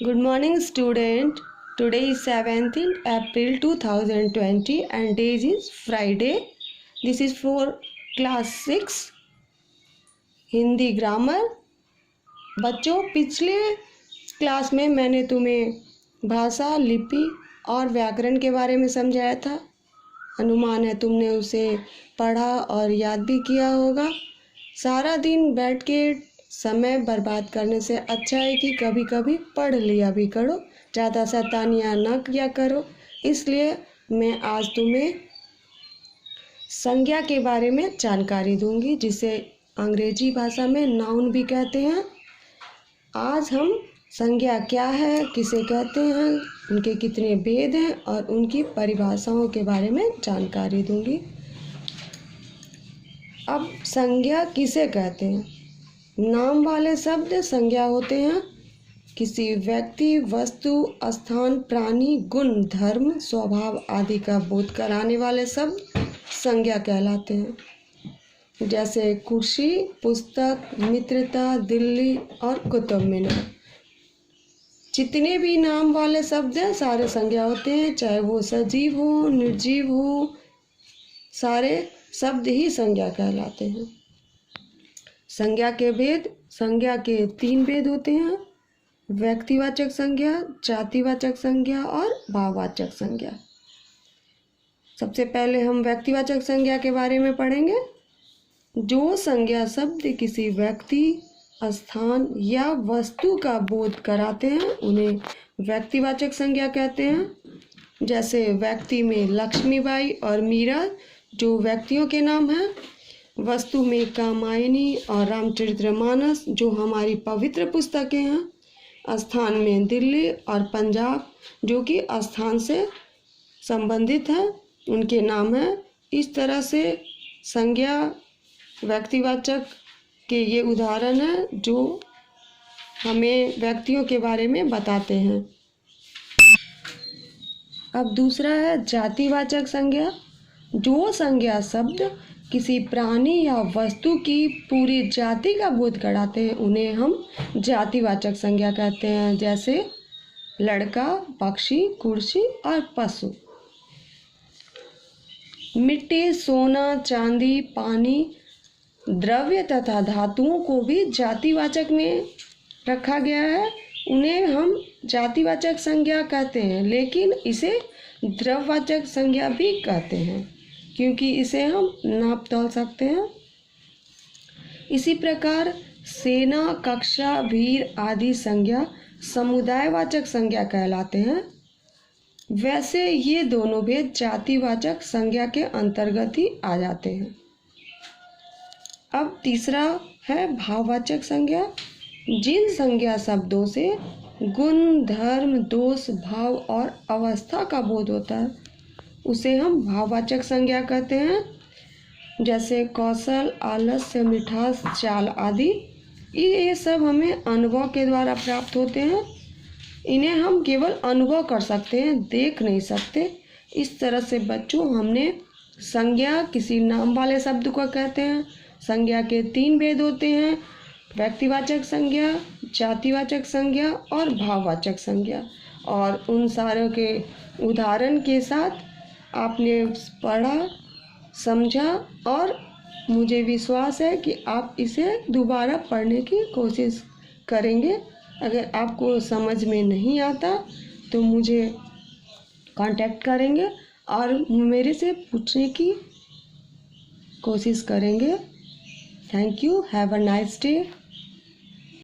Good morning, student. Today is 17th April 2020 and day is Friday. This is for class 6 Hindi grammar. बच्चों, पिछले class में मैंने तुम्हें भाषा, लिपि और व्याकरण के बारे में समझाया था। अनुमान है तुमने उसे पढ़ा और याद भी किया होगा। सारा दिन बैठ के समय बर्बाद करने से अच्छा है कि कभी कभी पढ़ लिया भी करो, ज़्यादा शैतानियाँ ना किया करो। इसलिए मैं आज तुम्हें संज्ञा के बारे में जानकारी दूंगी, जिसे अंग्रेजी भाषा में नाउन भी कहते हैं। आज हम संज्ञा क्या है, किसे कहते हैं, उनके कितने भेद हैं और उनकी परिभाषाओं के बारे में जानकारी दूंगी। अब संज्ञा किसे कहते हैं? नाम वाले शब्द संज्ञा होते हैं। किसी व्यक्ति, वस्तु, स्थान, प्राणी, गुण, धर्म, स्वभाव आदि का बोध कराने वाले शब्द संज्ञा कहलाते हैं। जैसे कुर्सी, पुस्तक, मित्रता, दिल्ली और कुतुब मीनार। जितने भी नाम वाले शब्द हैं सारे संज्ञा होते हैं, चाहे वो सजीव हो, निर्जीव हो, सारे शब्द ही संज्ञा कहलाते हैं। संज्ञा के भेद, संज्ञा के 3 भेद होते हैं: व्यक्तिवाचक संज्ञा, जातिवाचक संज्ञा और भाववाचक संज्ञा। सबसे पहले हम व्यक्तिवाचक संज्ञा के बारे में पढ़ेंगे। जो संज्ञा शब्द किसी व्यक्ति, स्थान या वस्तु का बोध कराते हैं उन्हें व्यक्तिवाचक संज्ञा कहते हैं। जैसे व्यक्ति में लक्ष्मीबाई और मीरा जो व्यक्तियों के नाम हैं। वस्तु में कामायनी और रामचरितमानस जो हमारी पवित्र पुस्तकें हैं। स्थान में दिल्ली और पंजाब जो कि स्थान से संबंधित हैं, उनके नाम हैं। इस तरह से संज्ञा व्यक्तिवाचक के ये उदाहरण हैं जो हमें व्यक्तियों के बारे में बताते हैं। अब दूसरा है जातिवाचक संज्ञा। जो संज्ञा शब्द किसी प्राणी या वस्तु की पूरी जाति का बोध कराते हैं उन्हें हम जातिवाचक संज्ञा कहते हैं। जैसे लड़का, पक्षी, कुर्सी और पशु। मिट्टी, सोना, चांदी, पानी, द्रव्य तथा धातुओं को भी जातिवाचक में रखा गया है। उन्हें हम जातिवाचक संज्ञा कहते हैं, लेकिन इसे द्रव्यवाचक संज्ञा भी कहते हैं क्योंकि इसे हम नाप तौल सकते हैं। इसी प्रकार सेना, कक्षा, वीर आदि संज्ञा समुदायवाचक संज्ञा कहलाते हैं। वैसे ये दोनों भेद जातिवाचक संज्ञा के अंतर्गत ही आ जाते हैं। अब तीसरा है भाववाचक संज्ञा। जिन संज्ञा शब्दों से गुण, धर्म, दोष, भाव और अवस्था का बोध होता है उसे हम भाववाचक संज्ञा कहते हैं। जैसे कौशल, आलस्य, मिठास, चाल आदि। ये सब हमें अनुभव के द्वारा प्राप्त होते हैं। इन्हें हम केवल अनुभव कर सकते हैं, देख नहीं सकते। इस तरह से बच्चों, हमने संज्ञा किसी नाम वाले शब्द को कहते हैं। संज्ञा के 3 भेद होते हैं: व्यक्तिवाचक संज्ञा, जातिवाचक संज्ञा और भाववाचक संज्ञा। और उन सारों के उदाहरण के साथ आपने पढ़ा, समझा और मुझे विश्वास है कि आप इसे दोबारा पढ़ने की कोशिश करेंगे। अगर आपको समझ में नहीं आता तो मुझे कांटेक्ट करेंगे और मेरे से पूछने की कोशिश करेंगे। Thank you. Have a nice day.